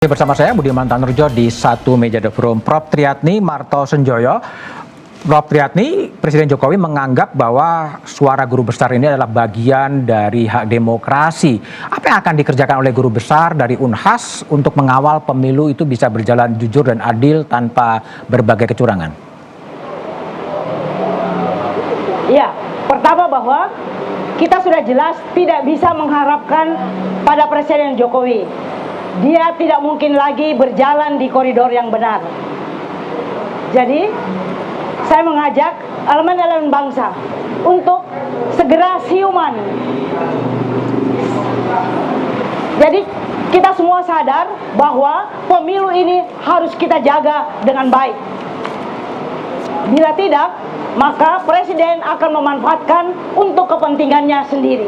Bersama saya Budiman Tanurjo di Satu Meja The Forum. Prof. Triatni Marto Senjoyo. Prof. Triatni, Presiden Jokowi menganggap bahwa suara guru besar ini adalah bagian dari hak demokrasi. Apa yang akan dikerjakan oleh guru besar dari Unhas untuk mengawal pemilu itu bisa berjalan jujur dan adil tanpa berbagai kecurangan? Ya, pertama bahwa kita sudah jelas tidak bisa mengharapkan pada Presiden Jokowi. Dia tidak mungkin lagi berjalan di koridor yang benar. Jadi, saya mengajak elemen-elemen bangsa untuk segera siuman. Jadi, kita semua sadar bahwa pemilu ini harus kita jaga dengan baik. Bila tidak, maka Presiden akan memanfaatkan untuk kepentingannya sendiri.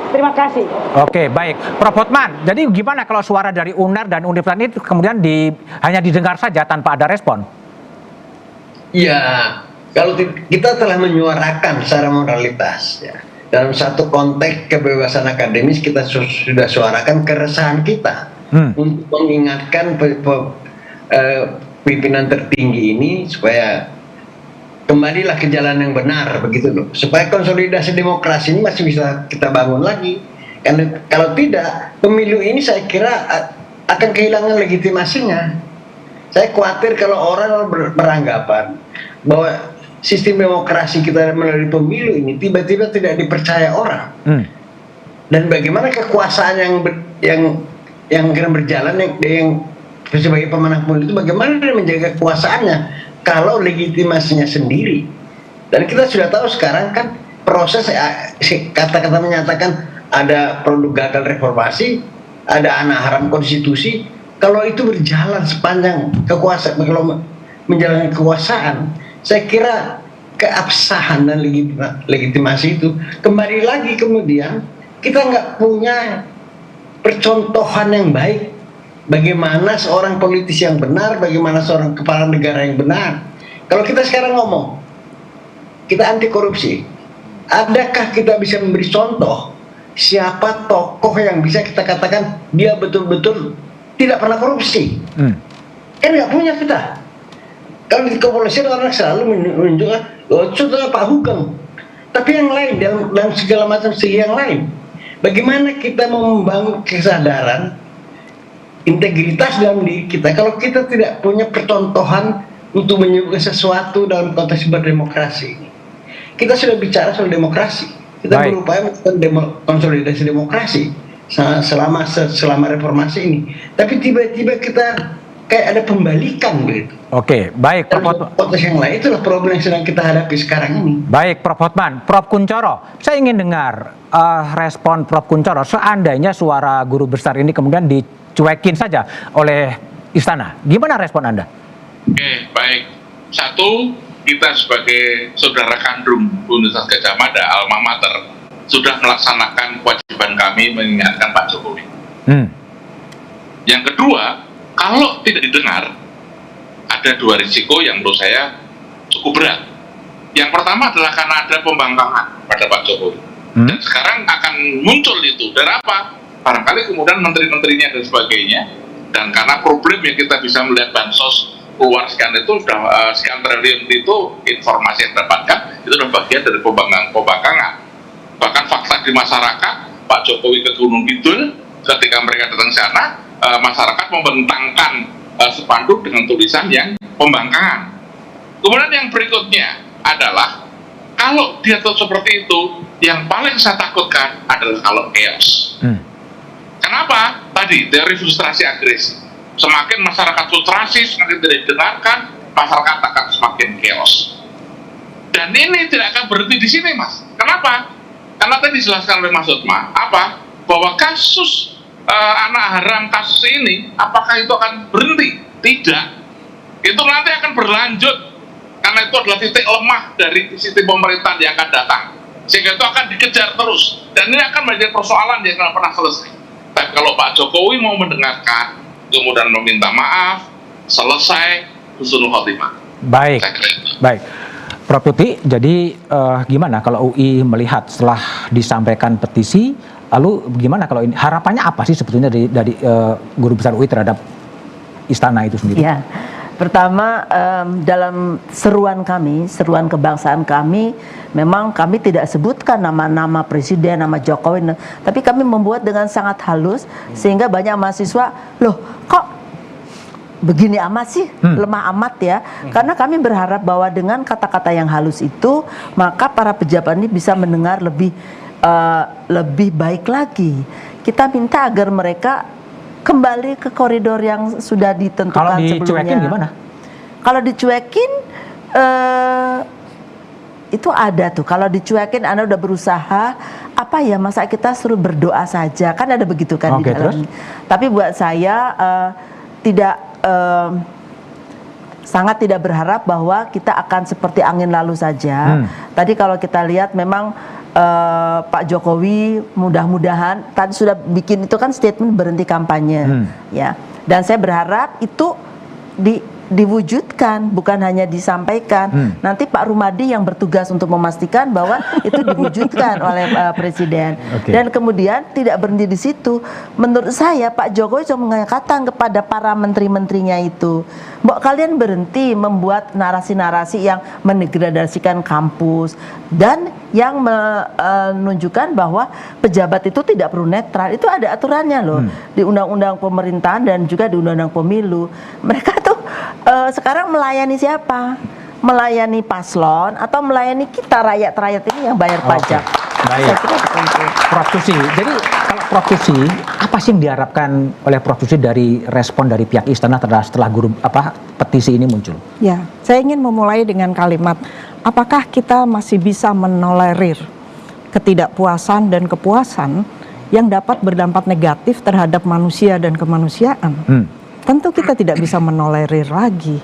Terima kasih. Oke, baik. Prof. Hotman, jadi gimana kalau suara dari UNER dan Universitas ini kemudian hanya didengar saja tanpa ada respon? Ya, kalau kita telah menyuarakan secara moralitas, ya, dalam satu konteks kebebasan akademis kita sudah suarakan keresahan kita untuk mengingatkan pimpinan tertinggi ini supaya kembalilah ke jalan yang benar, begitu loh, supaya konsolidasi demokrasi ini masih bisa kita bangun lagi. Karena kalau tidak, pemilu ini saya kira akan kehilangan legitimasinya. Saya khawatir kalau orang beranggapan bahwa sistem demokrasi kita melalui pemilu ini tiba-tiba tidak dipercaya orang. Dan bagaimana kekuasaan yang akan berjalan yang sebagai pemenang pemilu itu, bagaimana dia menjaga kekuasaannya kalau legitimasinya sendiri. Dan kita sudah tahu sekarang kan proses kata-kata menyatakan ada produk gagal reformasi, ada anak haram konstitusi. Kalau itu berjalan sepanjang kekuasaan, kalau menjalankan kekuasaan, saya kira keabsahan dan legitimasi itu kembali lagi. Kemudian kita nggak punya percontohan yang baik. Bagaimana seorang politisi yang benar, bagaimana seorang kepala negara yang benar. Kalau kita sekarang ngomong, kita anti korupsi, adakah kita bisa memberi contoh siapa tokoh yang bisa kita katakan dia betul-betul tidak pernah korupsi? Kan nggak punya kita. Kalau di kepolisian orang selalu menunjukkan, oh saudara Pak Hugeng. Tapi yang lain, dalam segala macam segi yang lain, bagaimana kita membangun kesadaran integritas dalam diri kita kalau kita tidak punya percontohan untuk menyebutkan sesuatu dalam konteks berdemokrasi. Kita sudah bicara soal demokrasi, kita berupaya melakukan konsolidasi demokrasi selama reformasi ini, tapi tiba-tiba kita kayak ada pembalikan begitu. Oke, baik. Konteks yang lain, itulah problem yang sedang kita hadapi sekarang ini. Baik, Prof. Hotman. Prof. Kunchoro, saya ingin dengar respon Prof. Kunchoro seandainya suara guru besar ini kemudian dicuekin saja oleh istana. Gimana respon Anda? Oke, baik. Satu, kita sebagai saudara kandung Universitas Gadjah Mada, alma mater, sudah melaksanakan kewajiban kami mengingatkan Pak Jokowi. Yang kedua, kalau tidak didengar, ada dua risiko yang menurut saya cukup berat. Yang pertama adalah karena ada pembangkangan pada Pak Jokowi. Dan sekarang akan muncul itu. Dan apa? Barangkali kemudian menteri-menterinya dan sebagainya, dan karena problem yang kita bisa melihat bansos keluar sekian itu sudah sekian triliun itu informasi yang didapatkan itu sudah bagian dari pembangkangan. Bahkan fakta di masyarakat, Pak Jokowi ke Gunung Kidul, ketika mereka datang ke sana, masyarakat membentangkan spanduk dengan tulisan yang pembangkangan. Kemudian yang berikutnya adalah kalau dia tuh seperti itu, yang paling saya takutkan adalah kalau chaos. Kenapa? Tadi teori frustrasi agresi. Semakin masyarakat frustrasi, semakin tidak didengarkan, masyarakat akan semakin chaos. Dan ini tidak akan berhenti di sini, Mas. Kenapa? Karena tadi dijelaskan oleh Mas Hotman, bahwa kasus anak haram kasus ini, apakah itu akan berhenti? Tidak. Itu nanti akan berlanjut, karena itu adalah titik lemah dari sistem pemerintahan yang akan datang. Sehingga itu akan dikejar terus. Dan ini akan menjadi persoalan yang akan pernah selesai. Tapi kalau Pak Jokowi mau mendengarkan, kemudian meminta maaf, selesai, husnul khotimah. Baik, baik. Prof. Tuti, jadi gimana kalau UI melihat setelah disampaikan petisi, Lalu gimana kalau ini, harapannya apa sih sebetulnya dari Guru Besar UI terhadap istana itu sendiri? Ya, pertama dalam seruan kami, seruan kebangsaan kami, memang kami tidak sebutkan nama-nama presiden, nama Jokowi, tapi kami membuat dengan sangat halus sehingga banyak mahasiswa, loh kok begini amat sih, lemah amat ya. Karena kami berharap bahwa dengan kata-kata yang halus itu, maka para pejabat ini bisa mendengar lebih baik lagi. Kita minta agar mereka kembali ke koridor yang sudah ditentukan sebelumnya. Kalau dicuekin gimana? Kalau dicuekin itu ada tuh. Kalau dicuekin Anda udah berusaha, apa ya, masa kita suruh berdoa saja, kan ada begitu kan di dalam. Tapi buat saya sangat tidak berharap bahwa kita akan seperti angin lalu saja. Tadi kalau kita lihat memang Pak Jokowi mudah-mudahan tadi sudah bikin itu kan statement berhenti kampanye, ya. Dan saya berharap itu diwujudkan, bukan hanya disampaikan. Nanti Pak Rumadi yang bertugas untuk memastikan bahwa itu diwujudkan oleh Presiden. Dan kemudian tidak berhenti di situ. Menurut saya Pak Jokowi cuma mengatakan kepada para menteri-menterinya itu, "Mbok kalian berhenti membuat narasi-narasi yang mendegradasikan kampus dan yang menunjukkan bahwa pejabat itu tidak perlu netral." Itu ada aturannya loh di Undang-Undang Pemerintahan dan juga di Undang-Undang Pemilu. Mereka tuh sekarang melayani siapa? Melayani paslon atau melayani kita rakyat-rakyat ini yang bayar pajak? Baik. Saya kira begitu. Prof Susi, jadi kalau Prof Susi, apa sih yang diharapkan oleh Prof Susi dari respon dari pihak istana setelah petisi ini muncul? Ya, saya ingin memulai dengan kalimat, apakah kita masih bisa menolerir ketidakpuasan dan kepuasan yang dapat berdampak negatif terhadap manusia dan kemanusiaan? Tentu kita tidak bisa menolerir lagi.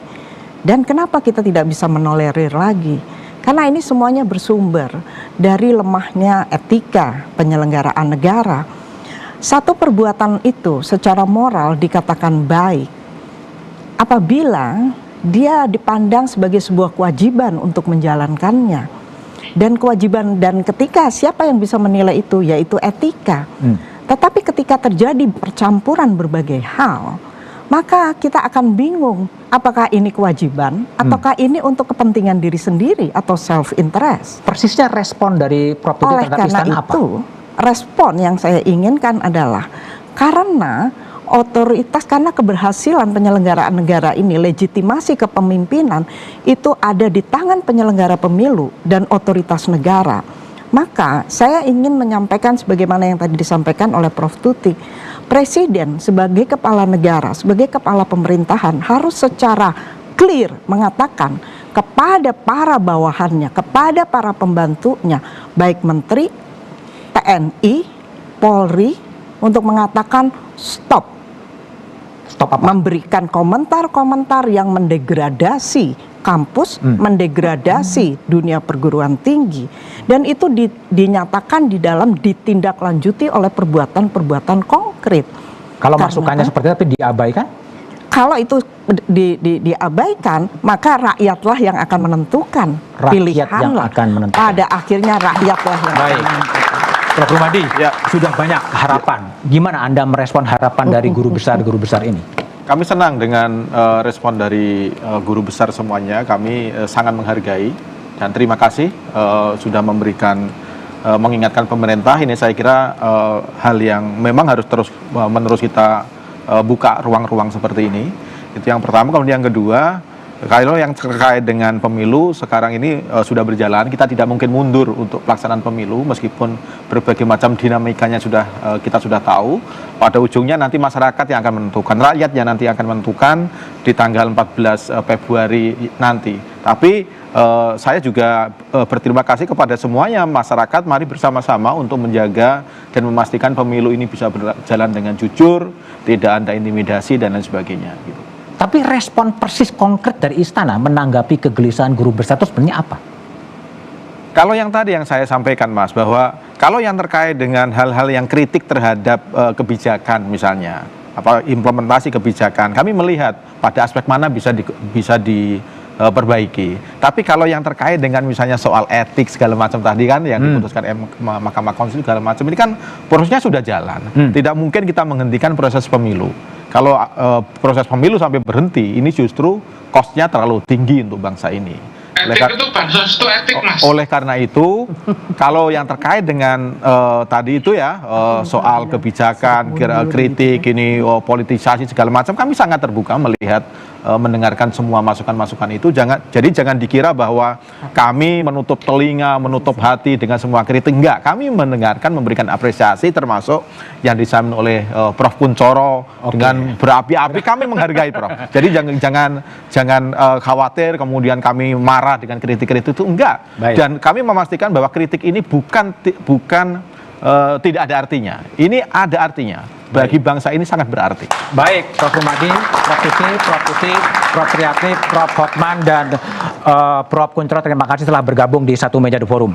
Dan kenapa kita tidak bisa menolerir lagi? Karena ini semuanya bersumber dari lemahnya etika penyelenggaraan negara. Satu perbuatan itu secara moral dikatakan baik apabila dia dipandang sebagai sebuah kewajiban untuk menjalankannya. Dan kewajiban, dan ketika siapa yang bisa menilai itu, yaitu etika. Tetapi ketika terjadi percampuran berbagai hal, maka kita akan bingung apakah ini kewajiban ataukah ini untuk kepentingan diri sendiri atau self interest. Persisnya respon dari Prof Tuti terhadap istana apa? Itu respon yang saya inginkan adalah karena otoritas, karena keberhasilan penyelenggaraan negara ini, legitimasi kepemimpinan itu ada di tangan penyelenggara pemilu dan otoritas negara. Maka saya ingin menyampaikan sebagaimana yang tadi disampaikan oleh Prof Tuti, Presiden sebagai kepala negara, sebagai kepala pemerintahan harus secara clear mengatakan kepada para bawahannya, kepada para pembantunya, baik menteri, TNI, Polri, untuk mengatakan stop apa? Memberikan komentar-komentar yang mendegradasi kampus, mendegradasi dunia perguruan tinggi, dan itu dinyatakan di dalam ditindaklanjuti oleh perbuatan-perbuatan konkret. Kalau masukannya seperti itu tapi diabaikan? Kalau itu diabaikan, maka rakyatlah yang akan menentukan pilihan. Pada akhirnya rakyatlah yang akan menentukan. Prof Rumadi, ya, sudah banyak harapan. Gimana Anda merespon harapan dari guru besar ini? Kami senang dengan respon dari guru besar semuanya. Kami sangat menghargai dan terima kasih sudah memberikan mengingatkan pemerintah. Ini saya kira hal yang memang harus terus menerus kita buka ruang-ruang seperti ini. Itu yang pertama. Kemudian yang kedua, kalau yang terkait dengan pemilu sekarang ini sudah berjalan, kita tidak mungkin mundur untuk pelaksanaan pemilu meskipun berbagai macam dinamikanya kita sudah tahu. Pada ujungnya nanti masyarakat yang akan menentukan, rakyat yang nanti akan menentukan di tanggal 14 Februari nanti. Tapi saya juga berterima kasih kepada semuanya masyarakat, mari bersama-sama untuk menjaga dan memastikan pemilu ini bisa berjalan dengan jujur, tidak ada intimidasi dan lain sebagainya gitu. Tapi respon persis konkret dari istana menanggapi kegelisahan guru besar itu sebenarnya apa? Kalau yang tadi yang saya sampaikan Mas, bahwa kalau yang terkait dengan hal-hal yang kritik terhadap kebijakan misalnya, implementasi kebijakan, kami melihat pada aspek mana bisa perbaiki. Tapi kalau yang terkait dengan misalnya soal etik segala macam tadi kan yang diputuskan Mahkamah Konstitusi segala macam ini kan prosesnya sudah jalan. Tidak mungkin kita menghentikan proses pemilu. Kalau proses pemilu sampai berhenti, ini justru cost-nya terlalu tinggi untuk bangsa ini. Etik itu bansos itu etik, Mas. Oleh karena itu, kalau yang terkait dengan tadi itu ya soal kebijakan, kritik ini politisasi segala macam, kami sangat terbuka melihat mendengarkan semua masukan-masukan itu. Jangan dikira bahwa kami menutup telinga, menutup hati dengan semua kritik. Enggak, kami mendengarkan, memberikan apresiasi termasuk yang disampaikan oleh Prof. Kuncoro dengan berapi-api. Kami menghargai, Prof. Jadi jangan khawatir kemudian kami marah dengan kritik-kritik itu, enggak. Baik. Dan kami memastikan bahwa kritik ini bukan tidak ada artinya. Ini ada artinya. Bagi bangsa ini sangat berarti. Baik, Prof. Rumadi, Prof. Susi, Prof. Tuti, Prof. Triatni, Prof. Hotman, dan Prof. Kuncoro, terima kasih telah bergabung di Satu Meja The Forum.